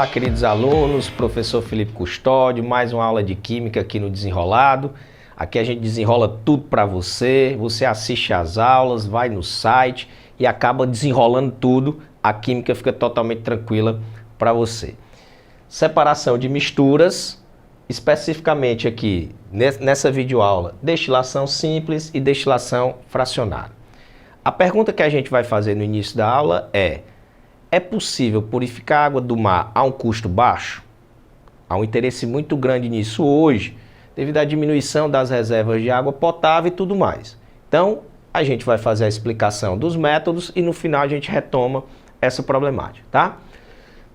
Olá, queridos alunos, professor Felipe Custódio, mais uma aula de Química aqui no Desenrolado. Aqui a gente desenrola tudo para você, você assiste às aulas, vai no site e acaba desenrolando tudo, a Química fica totalmente tranquila para você. Separação de misturas, especificamente aqui nessa videoaula, destilação simples e destilação fracionada. A pergunta que a gente vai fazer no início da aula é possível purificar a água do mar a um custo baixo? Há um interesse muito grande nisso hoje, devido à diminuição das reservas de água potável e tudo mais. Então, a gente vai fazer a explicação dos métodos e no final a gente retoma essa problemática, tá?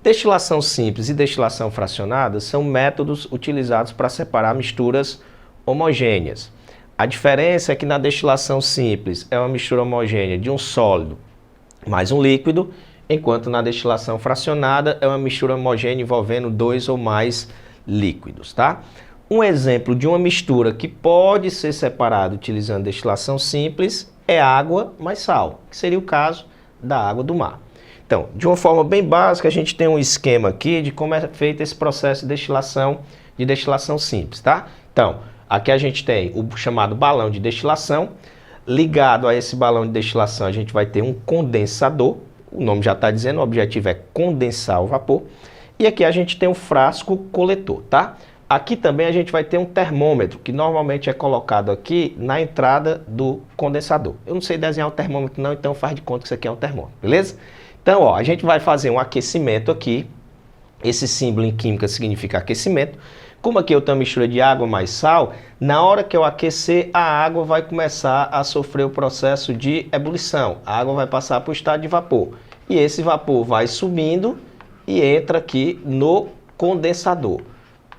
Destilação simples e destilação fracionada são métodos utilizados para separar misturas homogêneas. A diferença é que na destilação simples é uma mistura homogênea de um sólido mais um líquido, enquanto na destilação fracionada é uma mistura homogênea envolvendo dois ou mais líquidos, tá? Um exemplo de uma mistura que pode ser separada utilizando destilação simples é água mais sal, que seria o caso da água do mar. Então, de uma forma bem básica, a gente tem um esquema aqui de como é feito esse processo de destilação simples, tá? Então, aqui a gente tem o chamado balão de destilação. Ligado a esse balão de destilação, a gente vai ter um condensador. O nome já está dizendo, o objetivo é condensar o vapor. E aqui a gente tem um frasco coletor, tá? Aqui também a gente vai ter um termômetro, que normalmente é colocado aqui na entrada do condensador. Eu não sei desenhar um termômetro não, então faz de conta que isso aqui é um termômetro, beleza? Então, ó, a gente vai fazer um aquecimento aqui. Esse símbolo em química significa aquecimento. Como aqui eu tenho uma mistura de água mais sal, na hora que eu aquecer, a água vai começar a sofrer o processo de ebulição. A água vai passar para o estado de vapor. E esse vapor vai subindo e entra aqui no condensador.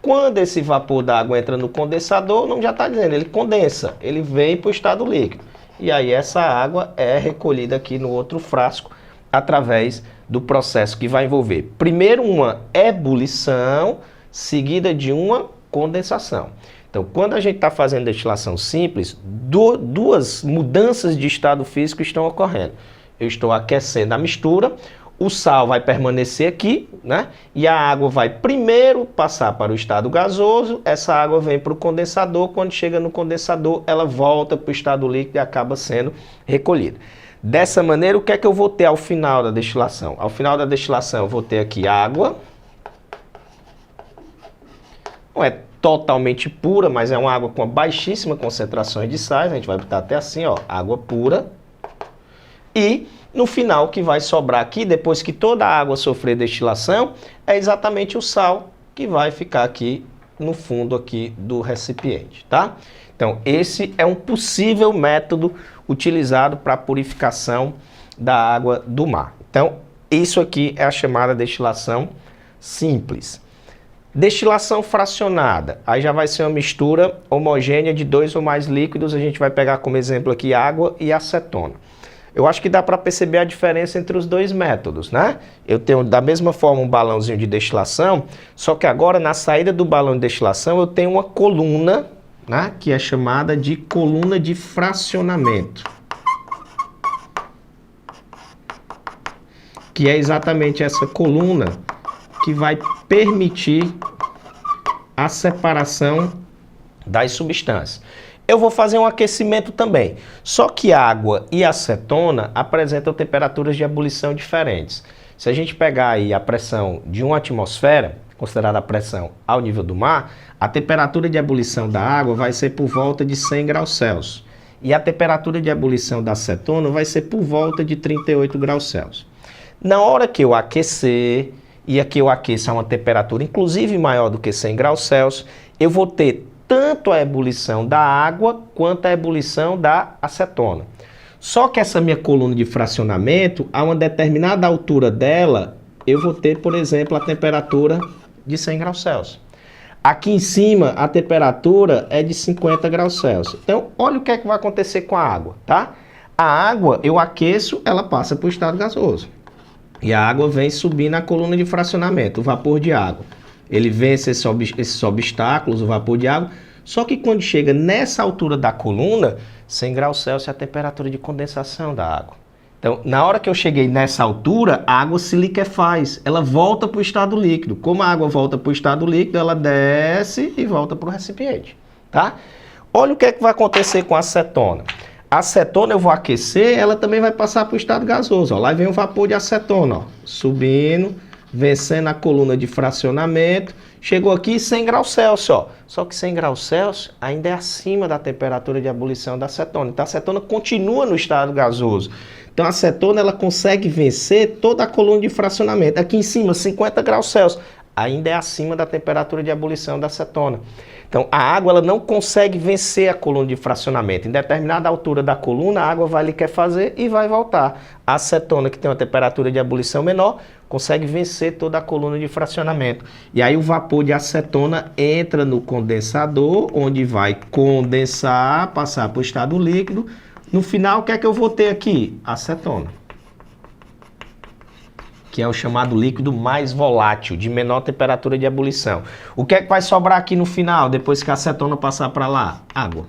Quando esse vapor da água entra no condensador, o nome já está dizendo, ele condensa, ele vem para o estado líquido. E aí essa água é recolhida aqui no outro frasco através do processo que vai envolver primeiro uma ebulição, seguida de uma condensação. Então, quando a gente está fazendo destilação simples, duas mudanças de estado físico estão ocorrendo. Eu estou aquecendo a mistura, o sal vai permanecer aqui, né? E a água vai primeiro passar para o estado gasoso, essa água vem para o condensador, quando chega no condensador, ela volta para o estado líquido e acaba sendo recolhida. Dessa maneira, o que é que eu vou ter ao final da destilação? Ao final da destilação, eu vou ter aqui água. Não é totalmente pura, mas é uma água com baixíssima concentração de sais. A gente vai botar até assim, ó, água pura. E no final, o que vai sobrar aqui, depois que toda a água sofrer destilação, é exatamente o sal que vai ficar aqui no fundo aqui do recipiente, tá? Então, esse é um possível método utilizado para a purificação da água do mar. Então, isso aqui é a chamada destilação simples. Destilação fracionada, aí já vai ser uma mistura homogênea de dois ou mais líquidos, a gente vai pegar como exemplo aqui água e acetona. Eu acho que dá para perceber a diferença entre os dois métodos, né? Eu tenho da mesma forma um balãozinho de destilação, só que agora na saída do balão de destilação eu tenho uma coluna, né, que é chamada de coluna de fracionamento. Que é exatamente essa coluna que vai permitir a separação das substâncias. Eu vou fazer um aquecimento também, só que água e acetona apresentam temperaturas de ebulição diferentes. Se a gente pegar aí a pressão de uma atmosfera, considerada a pressão ao nível do mar, a temperatura de ebulição da água vai ser por volta de 100 graus Celsius. E a temperatura de ebulição da acetona vai ser por volta de 38 graus Celsius. Na hora que eu aquecer, e aqui eu aqueço a uma temperatura inclusive maior do que 100 graus Celsius, eu vou ter tanto a ebulição da água quanto a ebulição da acetona. Só que essa minha coluna de fracionamento, a uma determinada altura dela, eu vou ter, por exemplo, a temperatura de 100 graus Celsius. Aqui em cima, a temperatura é de 50 graus Celsius. Então, olha o que é que vai acontecer com a água, tá? A água, eu aqueço, ela passa para o estado gasoso. E a água vem subir na coluna de fracionamento, o vapor de água. Ele vence esses obstáculos, o vapor de água, só que quando chega nessa altura da coluna, 100 graus Celsius é a temperatura de condensação da água. Então, na hora que eu cheguei nessa altura, a água se liquefaz, ela volta para o estado líquido. Como a água volta para o estado líquido, ela desce e volta para o recipiente, tá? Olha o que é que vai acontecer com a acetona. A acetona eu vou aquecer, ela também vai passar para o estado gasoso. Ó. Lá vem o vapor de acetona, ó, subindo, vencendo a coluna de fracionamento. Chegou aqui 100 graus Celsius, ó. Só que 100 graus Celsius ainda é acima da temperatura de ebulição da acetona. Então a acetona continua no estado gasoso. Então a acetona ela consegue vencer toda a coluna de fracionamento. Aqui em cima, 50 graus Celsius, ainda é acima da temperatura de ebulição da acetona. Então a água ela não consegue vencer a coluna de fracionamento. Em determinada altura da coluna, a água vai liquefazer e vai voltar. A acetona, que tem uma temperatura de ebulição menor, consegue vencer toda a coluna de fracionamento. E aí o vapor de acetona entra no condensador, onde vai condensar, passar para o estado líquido. No final, o que é que eu vou ter aqui? Acetona, que é o chamado líquido mais volátil, de menor temperatura de ebulição. O que é que vai sobrar aqui no final, depois que a acetona passar para lá? Água.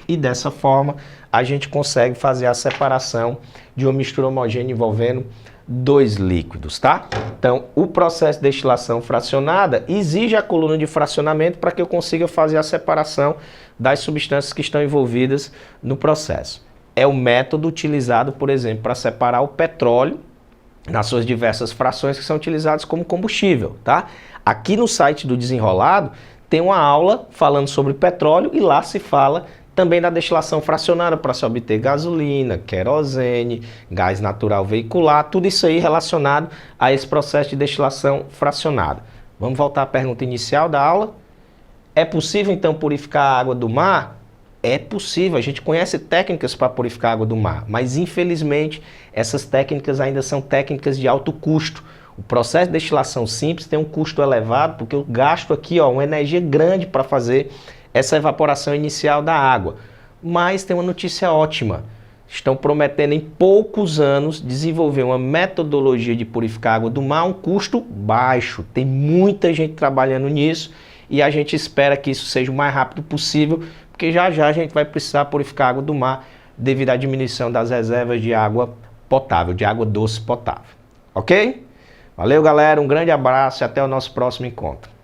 E dessa forma, a gente consegue fazer a separação de uma mistura homogênea envolvendo dois líquidos, tá? Então, o processo de destilação fracionada exige a coluna de fracionamento para que eu consiga fazer a separação das substâncias que estão envolvidas no processo. É o método utilizado, por exemplo, para separar o petróleo nas suas diversas frações que são utilizadas como combustível, tá? Aqui no site do Desenrolado tem uma aula falando sobre petróleo e lá se fala também da destilação fracionada para se obter gasolina, querosene, gás natural veicular, tudo isso aí relacionado a esse processo de destilação fracionada. Vamos voltar à pergunta inicial da aula. É possível então purificar a água do mar? É possível, a gente conhece técnicas para purificar a água do mar, mas infelizmente essas técnicas ainda são técnicas de alto custo. O processo de destilação simples tem um custo elevado porque eu gasto aqui uma energia grande para fazer essa evaporação inicial da água. Mas tem uma notícia ótima. Estão prometendo em poucos anos desenvolver uma metodologia de purificar a água do mar a um custo baixo. Tem muita gente trabalhando nisso e a gente espera que isso seja o mais rápido possível, porque já já a gente vai precisar purificar a água do mar devido à diminuição das reservas de água potável, de água doce potável. Ok? Valeu, galera. Um grande abraço e até o nosso próximo encontro.